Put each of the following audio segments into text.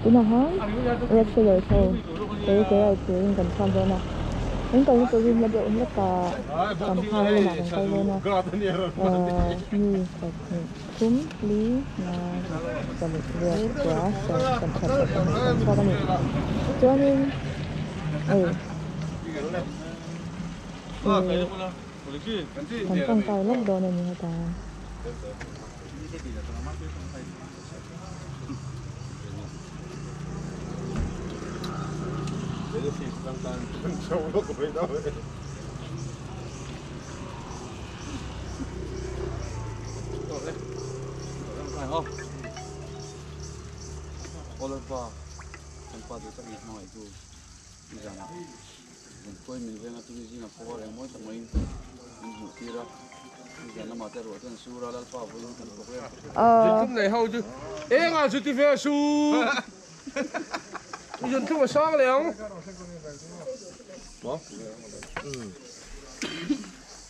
Tụi nào hả? Regular thôi. Cái này thì mình cần xong rồi nè. Những cái tôi là điều nhất là cầm hai là bằng tay luôn nè. Như cái cúm lý mà cầm một việc quá sợ cầm thật cầm sao mình cho nên cầm trong tay lốc đồ này người ta Olha tempat itu tak mau itu di sana. Koi mình về tu di na phố là mỗi thằng mình tira di sana mata rồi thì sura là phá vui thằng phố. Chúng này hậu chứ. Ê ngà chú tí về su. Dân chúng mà sáng liền. Đó.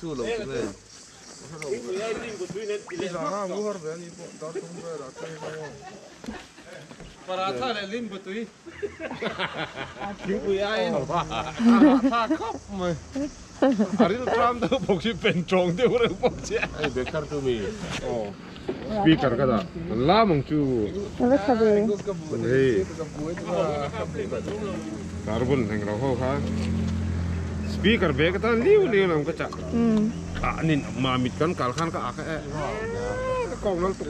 Su lộc này. Paratha là lim bự túi. Cứu quý ai? Paratha khóc mà. Hari itu Trump tuh boxi pencong dia orang boxi. Bekar tu mi. Oh. Speaker kata, lah mungcu. nó rất là Hei. Karbon yang roho kan. Speaker be kata liu nam kaca. Nin mamit kan kalkan ka ake. Kau nang tu.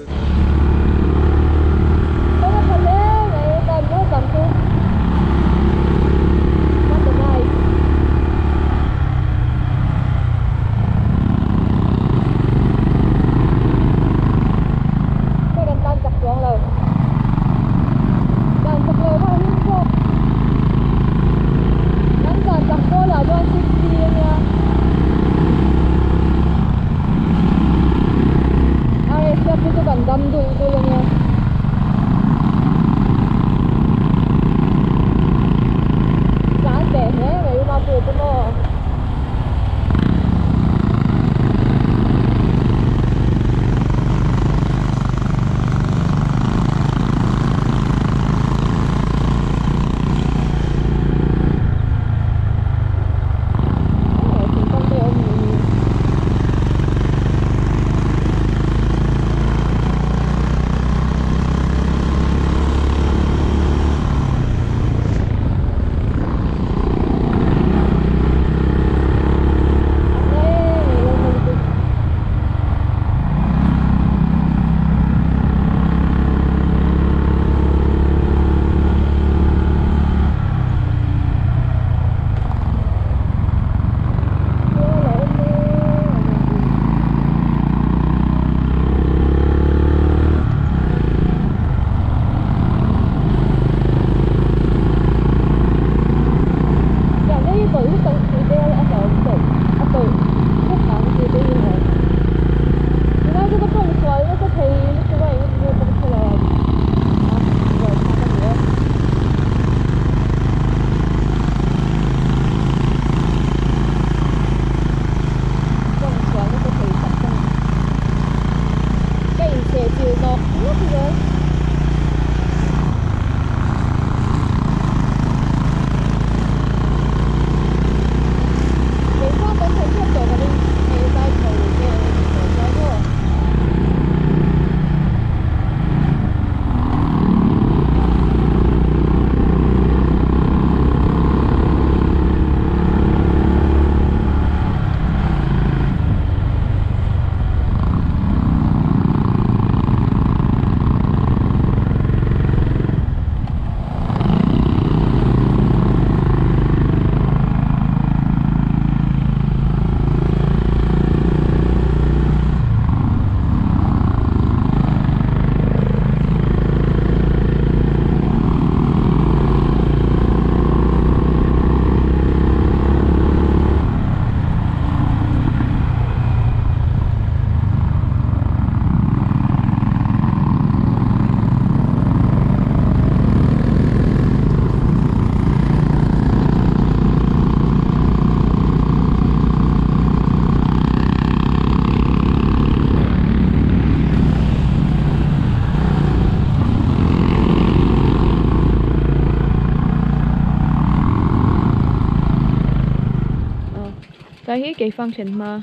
cái function mà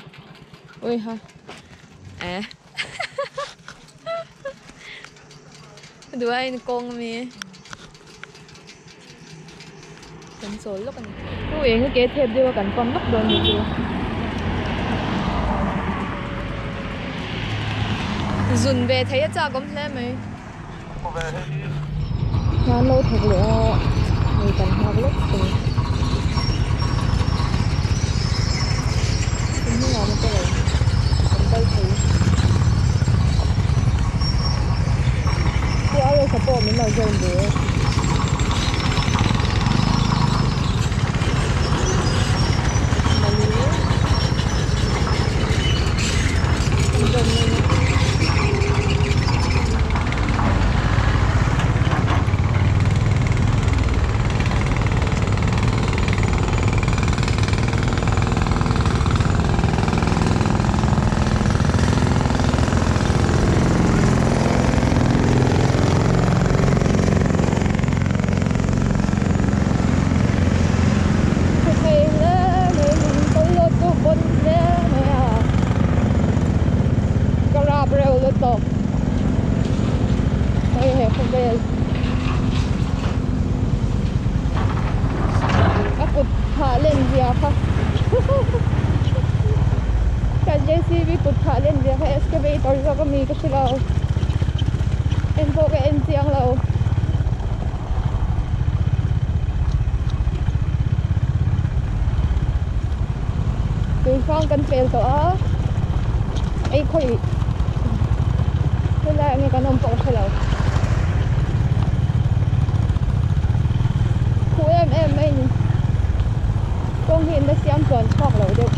ôi ha à đùa anh con mi cần số lúc anh tôi em cái thêm đưa cần con lóc đồ nhiều dùn về thấy cha cũng thế mày nó lâu thật nữa người cần học lúc rồi không biết làm cái này cầm tay thử cái áo sắp bỏ mình là dồn được mà nhớ dồn lên JCB put thả lên việc hay excavator ra có mi cái lâu em vô cái em chiang lâu từ phong cần phèo tỏ ấy khơi thế là nghe con ông bọc cái lâu khu em anh công hiện đã xem toàn chọc lâu được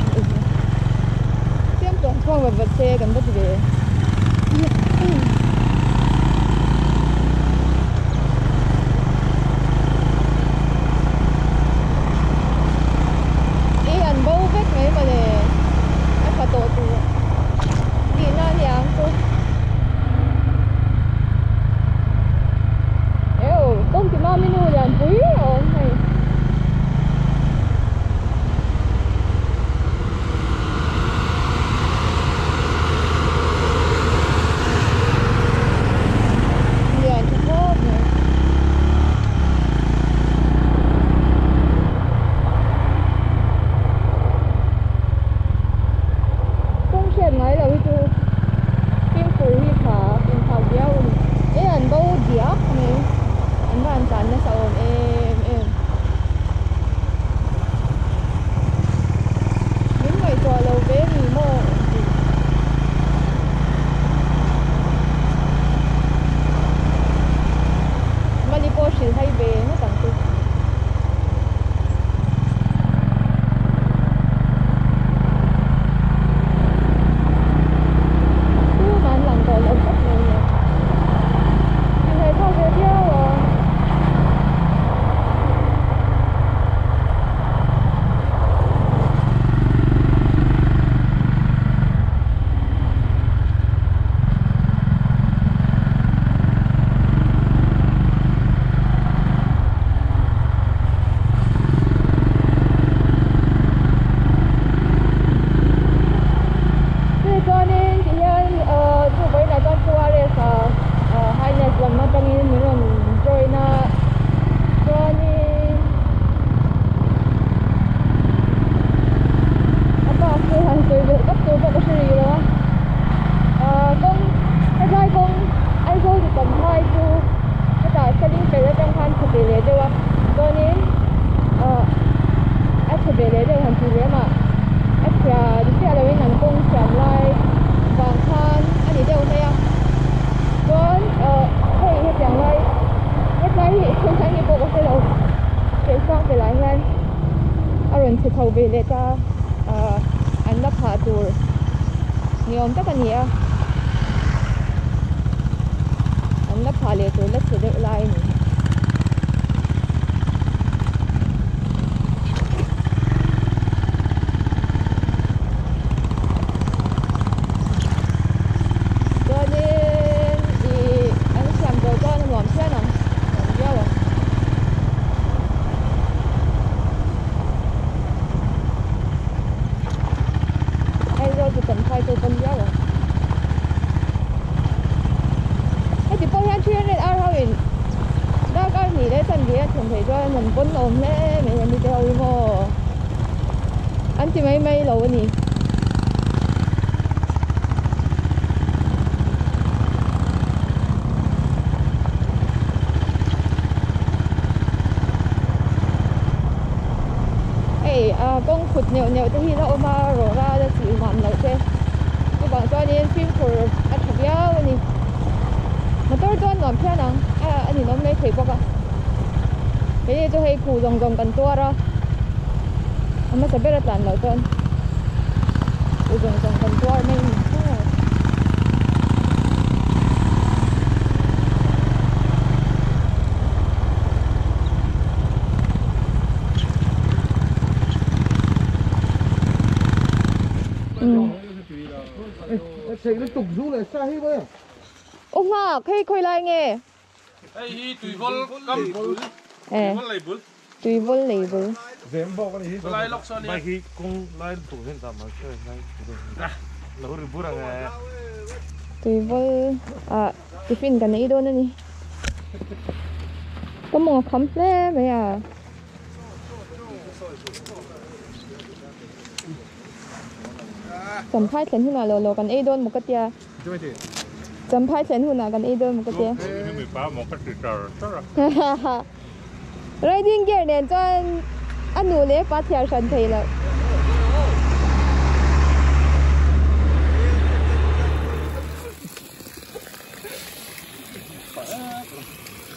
toàn phong và vật xe cần bất về ý anh bố vết mấy mà nè anh phải tổ tù đi nó nhàng cô eo công thì mà menu là quý rồi này thầu về để ta anh lắp hạ tour nhiều ông tất cả nhiều anh lắp hạ lệ tour lắp sẽ được lại cho nên thì anh xem rồi con nó mỏm chết không mỏm rồi chỉ có hiện chuyện này ao thôi đó cái gì đấy chân kia thường thấy cho mình quân ôm thế mình làm đi theo đi mò anh chỉ mấy lâu nhỉ công khụt nhiều thì nó mà rồi ra để chịu mặn lại thế cái bọn cho nên phim của anh chụp béo nhỉ mà tôi cho nó thế nào anh nhìn nó mấy thấy bọc à thế nên tôi hay củ rồng cần tua ra mà sẽ biết là tàn lại con củ rồng cần tua mình Chạy nó tục du lại xa hết vậy. Ông à, khơi lại nghe. Hey, tùy vol cắm. Tùy vol label. Tùy vol label. Dém bao cái gì? Lại lọc sao Mai khi cũng lại tủ hiện tại mà chơi này. Nó rửa bút à. Tùy vol cái phim cái này đâu nữa nhỉ? Có một khóm lé vậy à? Chấm phai chén hùn loกันđôn một cái tia. Chấm phai chén hùnกันđôn một cái tia. Mình phá một cái trò. Riding gear này cho anh nuôi lấy bắt theo sân thì là.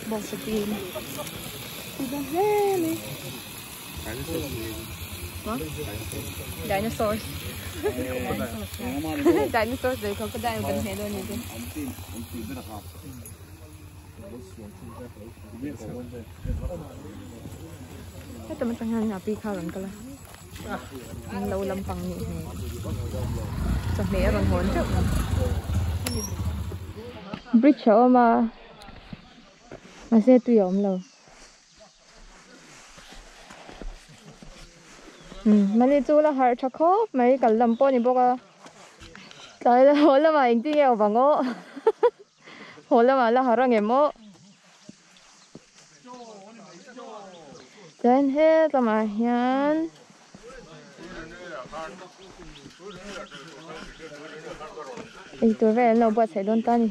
Bỏ sợi pin. Dinosaurs. Dinosaurs đấy có cái đai gần thế luôn nhỉ? Cái tầm trang hàng nhà pi khao lắm cơ là lâu lắm bằng nhỉ? Chắc mẹ còn muốn chứ? Bridge mà xe tùy ổn lâu. Mấy chú là hard chắc khó mấy cả lầm po này bốc à tại là hồi là mà anh đi nghèo bằng ngô hồi là mà là hard nghe mô trên hết là mà hiền ấy tôi về lâu bớt sẽ đón ta đi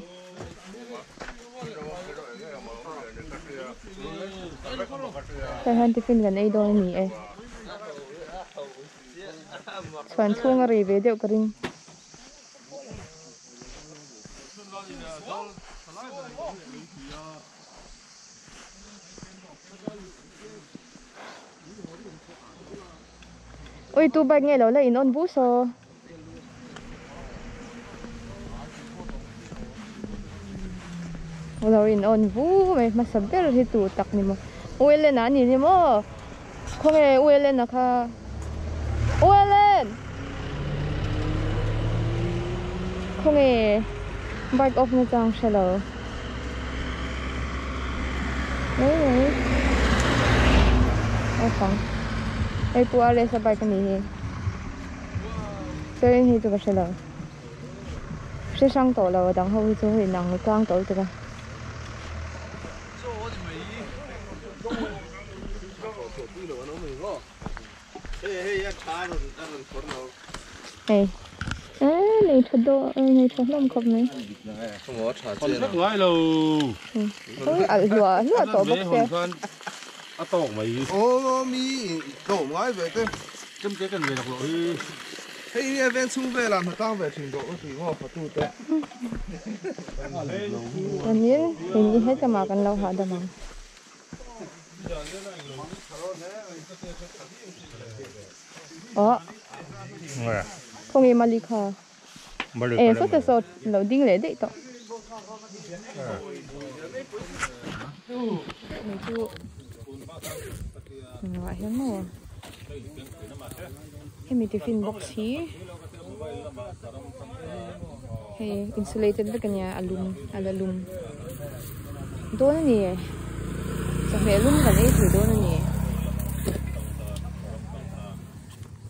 cái hắn thì phim gần đây đôi nhỉ ấy Soan chung rồi về đều cái ring. Ôi tu bạch nghe lâu là in on bút so. Lâu in on bút mà sắp tới thì tu tắc ni mà. Ôi lên anh ni mà. Không nghe ôi lên à kha. Ôi lên. Không nghe bike off na chang shallow. Đấy. Ôi không. Ai pu ale sa bike ni. Chơi thì tụi shallow. Sẽ sang tổ là đằng hậu chỗ thì nặng quang tổ tụi ba. Hey. Này thật độ, này thật lắm không này. Không có trà Còn chiên rất ngoái lâu. Lúa tổ bốc xe. Tổ mấy. Ô, mi đổ ngoái về thế. Chấm cái cần về đọc lỗi. Hey, bên xung về làm thật tăng về trình độ thì ngọt phải tu tế. Hình như hết cho mà cần lâu hả đâu mà. Không nghe Malika. Sao thế sao lâu đinh lệ đấy to. Mấy chú. Ngoại hiếm mà. Hey, may tiffin box here. Hey, insulated ba kanya alum. Doon na niya. Sa may alum ka niya, doon na niya.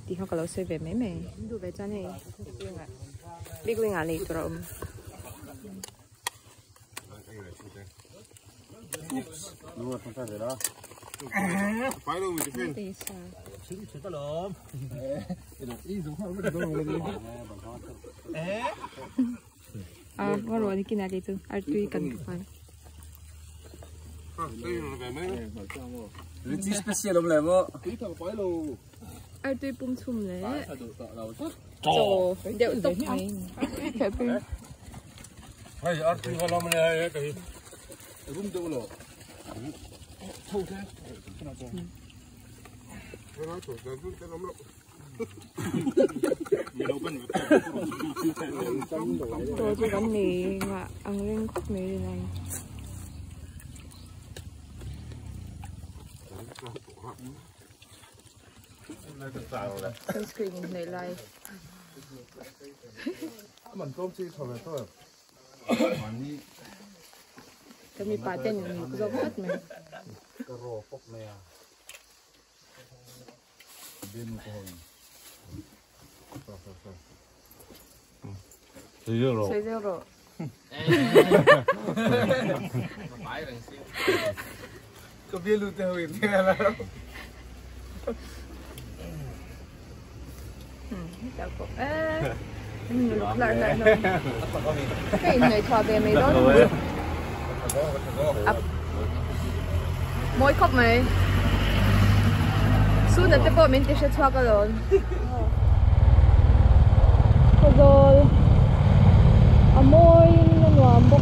Di ko kalau say về mấy mày. Đủ về cho này. Biết quên ngả này tụi Luôn không phải đó. Phải đâu mình phải. Tí xa. À, ngon rồi thì kia này tu. Ai tui cần phải. Đây là về mấy. Lý special ông làm không? Tí thằng phải đâu. Ai tui bung chum lệ. Trời. Đều tốc này. Phải bung. Hay ăn thì vào làm này cái. Đúng đâu rồi. Thôi thế. Cái nói chuyện cái cái lắm lắm. Tôi chỉ gắn nề mà ăn lên khúc nề này. Sunscreen nề lại. Mình tôm chi thôi mà thôi. Cái mi pa tên mình cứ giống hết mình. Cái rô phốc này. Bên một hồi. Xây zero. Có biết luôn theo hình thế nào đâu. Chào cô. Lại rồi. Cái này thò về mày đó. Mỗi khóc mày. Xuống đến bộ mình sẽ thò cái rồi. Rồi. Amoy nó ngoạm bốc.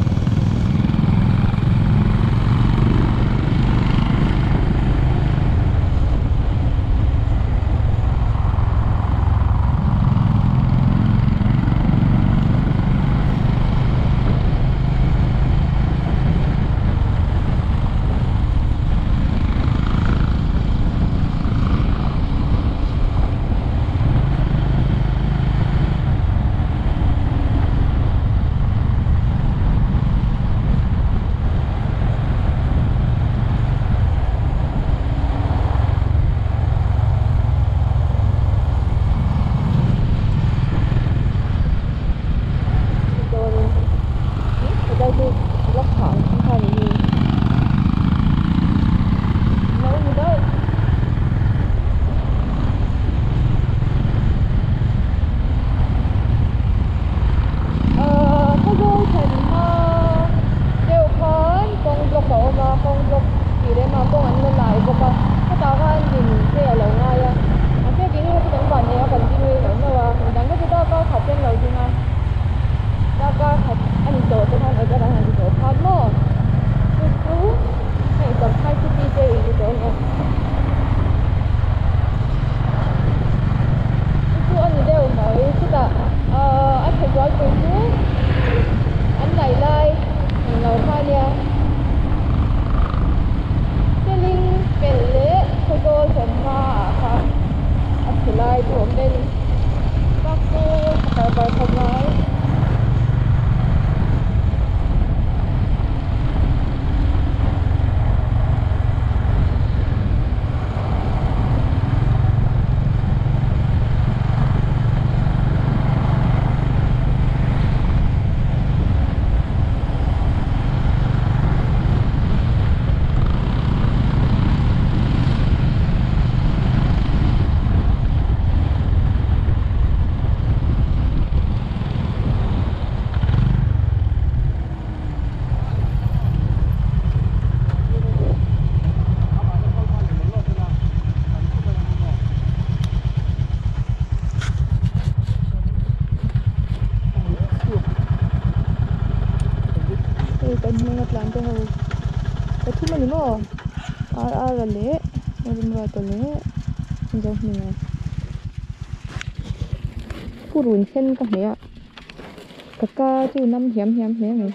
lệ mình vào tổ lệ rồi mình này phụ rùn sen cả này cả ca chú năm hiếm này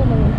mình